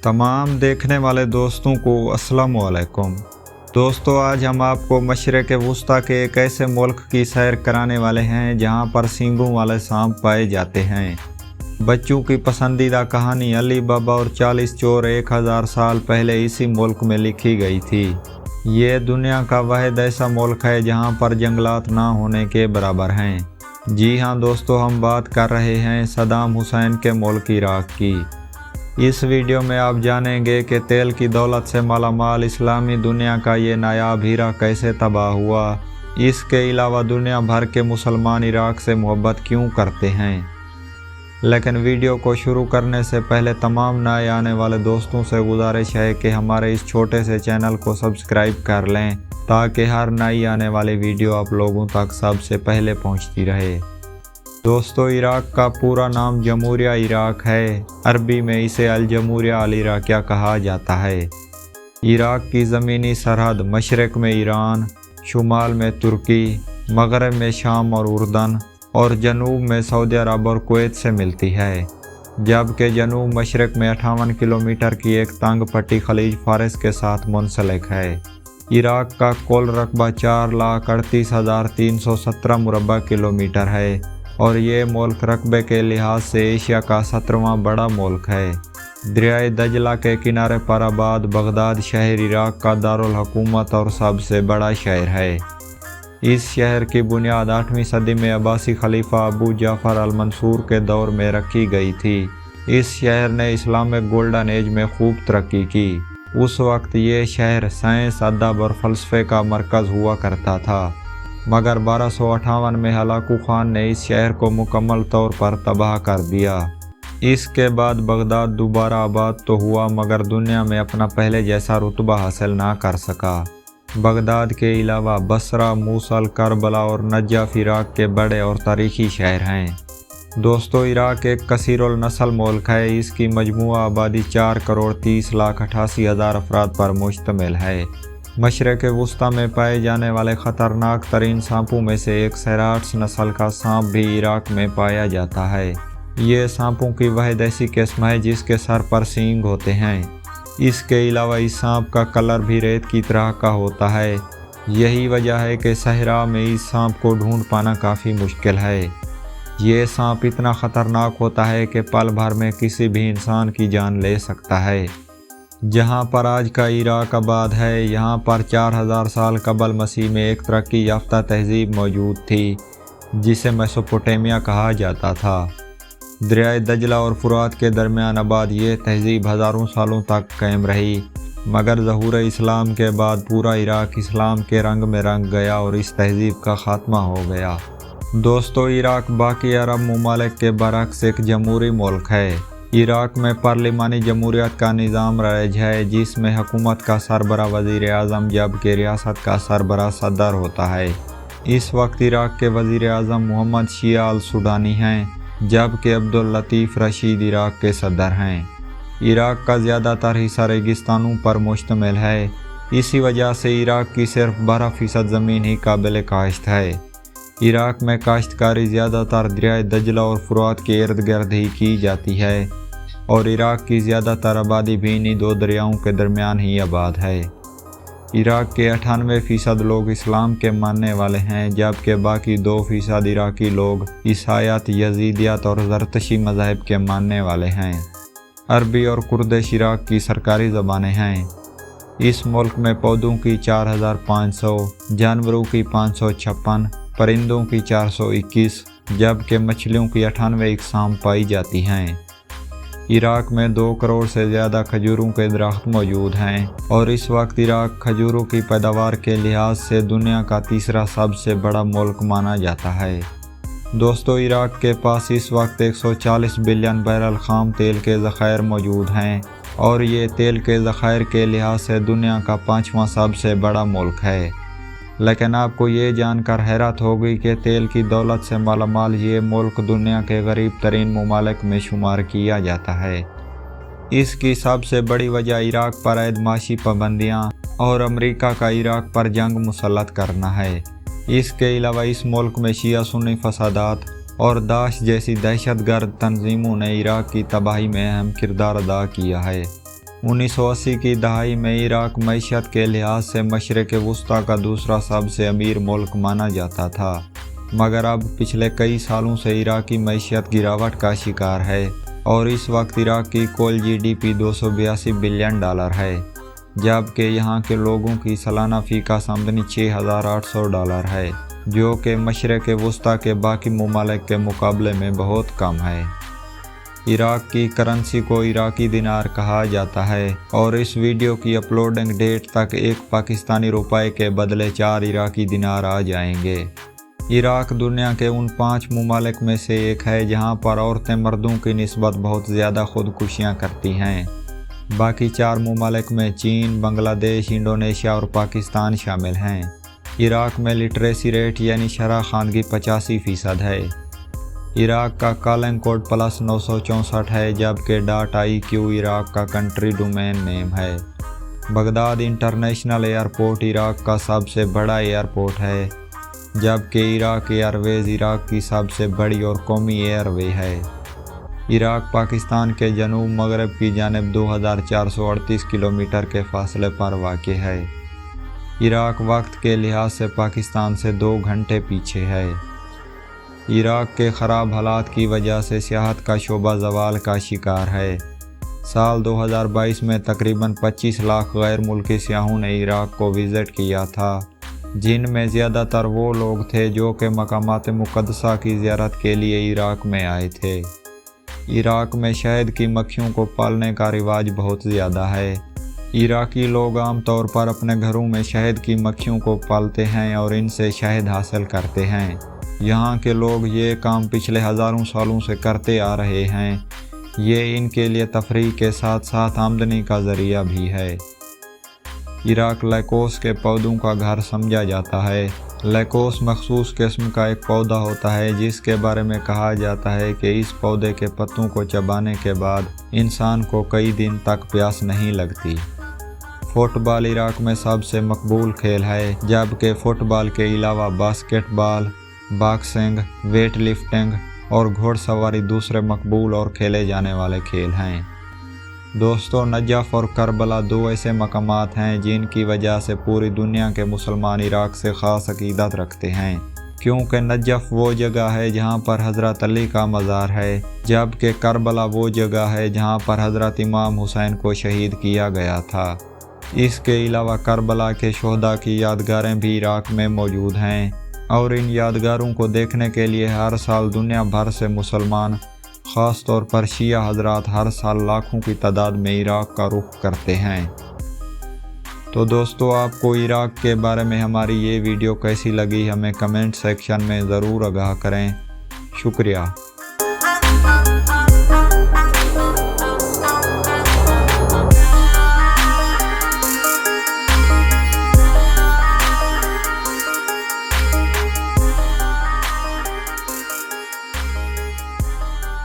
तमाम देखने वाले दोस्तों को अस्सलाम वालेकुम। दोस्तों, आज हम आपको मशरिक़ वुस्ता के एक ऐसे मुल्क की सैर कराने वाले हैं जहां पर सींगों वाले सांप पाए जाते हैं। बच्चों की पसंदीदा कहानी अली बाबा और 40 चोर 1000 साल पहले इसी मुल्क में लिखी गई थी। ये दुनिया का वाहिद ऐसा मुल्क है जहां पर जंगलात ना होने के बराबर हैं। जी हाँ दोस्तों, हम बात कर रहे हैं सद्दाम हुसैन के मुल्क इराक की। इस वीडियो में आप जानेंगे कि तेल की दौलत से मालामाल इस्लामी दुनिया का ये नायाब हीरा कैसे तबाह हुआ। इसके अलावा दुनिया भर के मुसलमान इराक से मोहब्बत क्यों करते हैं। लेकिन वीडियो को शुरू करने से पहले तमाम नए आने वाले दोस्तों से गुजारिश है कि हमारे इस छोटे से चैनल को सब्सक्राइब कर लें ताकि हर नई आने वाली वीडियो आप लोगों तक सबसे पहले पहुंचती रहे। दोस्तों, इराक का पूरा नाम जमहूरिया इराक है। अरबी में इसे अल जमहूरिया अल इराकिया कहा जाता है। इराक की ज़मीनी सरहद मशरक़ में ईरान, शुमाल में तुर्की, मगरब में शाम और उर्दन और जनूब में सऊदी अरब और कुवैत से मिलती है, जबकि जनूब मशरक़ में 58 किलोमीटर की एक तंग पट्टी खलीज फारस के साथ मुंसलिक है। इराक का कुल रकबा 4,38,317 मुरबा किलोमीटर है और ये मुल्क रकबे के लिहाज से एशिया का 17वां बड़ा मुल्क है। दरियाए दजला के किनारे पर आबाद बगदाद शहर इराक का दारुल हुकूमत और सबसे बड़ा शहर है। इस शहर की बुनियाद 8वीं सदी में अब्बासी खलीफा अबू जाफ़र अल मंसूर के दौर में रखी गई थी। इस शहर ने इस्लामिक गोल्डन एज में खूब तरक्की की। उस वक्त ये शहर साइंस, अदब और फ़लसफ़े का मरकज़ हुआ करता था, मगर 1258 में हलाकू खान ने इस शहर को मुकम्मल तौर पर तबाह कर दिया। इसके बाद बगदाद दोबारा आबाद तो हुआ, मगर दुनिया में अपना पहले जैसा रुतबा हासिल ना कर सका। बगदाद के अलावा बसरा, मूसल, करबला और नजफ इराक के बड़े और तारीखी शहर हैं। दोस्तों, इराक एक कसीरुल नस्ल मुल्क है। इसकी मजमूआ आबादी 4,30,88,000 अफराद पर मुश्तमिल है। मशरिक़ वुस्ता में पाए जाने वाले ख़तरनाक तरीन सांपों में से एक सेराट्स नस्ल का सांप भी इराक में पाया जाता है। ये सांपों की वाहिद ऐसी किस्म है जिसके सर पर सींग होते हैं। इसके अलावा इस सांप का कलर भी रेत की तरह का होता है। यही वजह है कि सहरा में इस सांप को ढूंढ पाना काफ़ी मुश्किल है। ये सांप इतना ख़तरनाक होता है कि पल भर में किसी भी इंसान की जान ले सकता है। जहाँ पर आज का इराक आबाद है, यहाँ पर 4000 साल कबल मसीह में एक तरक्की याफ्ता तहज़ीब मौजूद थी जिसे मेसोपोटामिया कहा जाता था। दरियाए दजला और फुरात के दरमियान आबाद ये तहज़ीब हज़ारों सालों तक कायम रही, मगर ज़हूर इस्लाम के बाद पूरा इराक इस्लाम के रंग में रंग गया और इस तहज़ीब का ख़ात्मा हो गया। दोस्तों, इराक बाकी अरब ममालिक के बरक्स एक जमहूरी मुल्क है। इराक में पार्लिमानी जमहूरियत का निज़ाम राइज है जिसमें हुकूमत का सरबरा वज़ीर आज़म जबकि रियासत का सरबरा सदर होता है। इस वक्त इराक के वज़ीर आज़म मोहम्मद शिया अल सुडानी हैं, जबकि अब्दुल लतीफ़ रशीद इराक के सदर हैं। इराक का ज़्यादातर हिस्सा रेगिस्तानों पर मुश्तमिल है। इसी वजह से इराक की सिर्फ 12% ज़मीन ही काबिल काश्त है। इराक में काश्तकारी ज़्यादातर दरियाए दजला और फुरात के इर्द गिर्द ही की जाती है और इराक की ज़्यादातर आबादी भी इन्हीं दो दरियाओं के दरमियान ही आबाद है। इराक के 98% लोग इस्लाम के मानने वाले हैं, जबकि बाकी 2% इराकी लोग ईसाईयत, यजीदियत और ज़रतशी मज़हब के मानने वाले हैं। अरबी और कुर्दिश इराक की सरकारी ज़बानें हैं। इस मुल्क में पौधों की 4500, जानवरों की 556, परिंदों की 421, जबकि मछलियों की 98 इकसाम पाई जाती हैं। इराक में 2 करोड़ से ज़्यादा खजूरों के दरख्त मौजूद हैं और इस वक्त इराक खजूरों की पैदावार के लिहाज से दुनिया का तीसरा सबसे बड़ा मुल्क माना जाता है। दोस्तों, इराक के पास इस वक्त 140 बिलियन बैरल खाम तेल के ज़ख़ायर मौजूद हैं और ये तेल के ज़ख़ायर के लिहाज से दुनिया का 5वां सबसे बड़ा मुल्क है। लेकिन आपको ये जानकर हैरत होगी कि तेल की दौलत से मालामाल ये मुल्क दुनिया के गरीब तरीन ममालिक में शुमार किया जाता है। इसकी सबसे बड़ी वजह इराक पर आयद माशी पाबंदियाँ और अमेरिका का इराक पर जंग मुसल्लत करना है। इसके अलावा इस मुल्क में शिया सुन्नी फसादात और दाश जैसी दहशतगर्द तंजीमों ने इराक की तबाही में अहम किरदार अदा किया है। 1980 की दहाई में इराक मईशत के लिहाज से मशरिक़ वस्ता का दूसरा सबसे अमीर मुल्क माना जाता था, मगर अब पिछले कई सालों से इराकी मईशत गिरावट का शिकार है और इस वक्त इराक की कुल GDP $282 बिलियन है, जबकि यहाँ के लोगों की सालाना फ़ीकास आमदनी $6,800 है, जो कि मशरिक़ वस्ता के बाकी ममालिक के मुकाबले में बहुत कम है। इराक की करेंसी को इराकी दिनार कहा जाता है और इस वीडियो की अपलोडिंग डेट तक एक पाकिस्तानी रुपए के बदले 4 इराकी दिनार आ जाएंगे। इराक दुनिया के उन 5 ममालिक में से एक है जहां पर औरतें मर्दों की निस्बत बहुत ज़्यादा खुदकुशियां करती हैं। बाकी 4 ममालिक में चीन, बांग्लादेश, इंडोनेशिया और पाकिस्तान शामिल हैं। इराक में लिटरेसी रेट यानी शरह ख़वानगी 85% है। इराक का कॉलिंग कोड +964 है, जबकि .IQ इराक का कंट्री डोमेन नेम है। बगदाद इंटरनेशनल एयरपोर्ट इराक का सबसे बड़ा एयरपोर्ट है, जबकि इराक एयरवेज़ इराक की सबसे बड़ी और कौमी एयरवे है। इराक पाकिस्तान के जनूब मगरब की जानिब 2438 किलोमीटर के फासले पर वाक़ है। इराक वक्त के लिहाज से पाकिस्तान से 2 घंटे पीछे है। इराक के ख़राब हालात की वजह से सियाहत का शोबा ज़वाल का शिकार है। साल 2022 में तकरीबन 25 लाख गैर मुल्की सियाहों ने इराक को विज़िट किया था, जिनमें ज़्यादातर वो लोग थे जो कि मकामात मुक़द्दसा की ज़ियारत के लिए इराक में आए थे। इराक में शहद की मक्खियों को पालने का रिवाज बहुत ज़्यादा है। इराकी लोग आम तौर पर अपने घरों में शहद की मक्खियों को पालते हैं और इनसे शहद हासिल करते हैं। यहाँ के लोग ये काम पिछले हज़ारों सालों से करते आ रहे हैं। ये इनके लिए तफरीह के साथ साथ आमदनी का ज़रिया भी है। इराक लैकोस के पौधों का घर समझा जाता है। लैकोस मखसूस किस्म का एक पौधा होता है जिसके बारे में कहा जाता है कि इस पौधे के पत्तों को चबाने के बाद इंसान को कई दिन तक प्यास नहीं लगती। फुटबॉल इराक में सबसे मकबूल खेल है, जबकि फुटबॉल के अलावा बास्केटबॉल, बॉक्सिंग, वेट लिफ्टिंग और घोड़सवारी दूसरे मकबूल और खेले जाने वाले खेल हैं। दोस्तों, नजफ़ और करबला 2 ऐसे मकामात हैं जिनकी वजह से पूरी दुनिया के मुसलमान इराक से ख़ास अक़ीदत रखते हैं, क्योंकि नजफ़ वो जगह है जहाँ पर हज़रत अली का मज़ार है, जबकि करबला वो जगह है जहाँ पर हज़रत इमाम हुसैन को शहीद किया गया था। इसके अलावा करबला के शोहदा की यादगारें भी इराक में मौजूद हैं और इन यादगारों को देखने के लिए हर साल दुनिया भर से मुसलमान, ख़ास तौर पर शिया हज़रात, हर साल लाखों की तादाद में इराक का रुख करते हैं। तो दोस्तों, आपको इराक के बारे में हमारी ये वीडियो कैसी लगी हमें कमेंट सेक्शन में ज़रूर आगाह करें। शुक्रिया।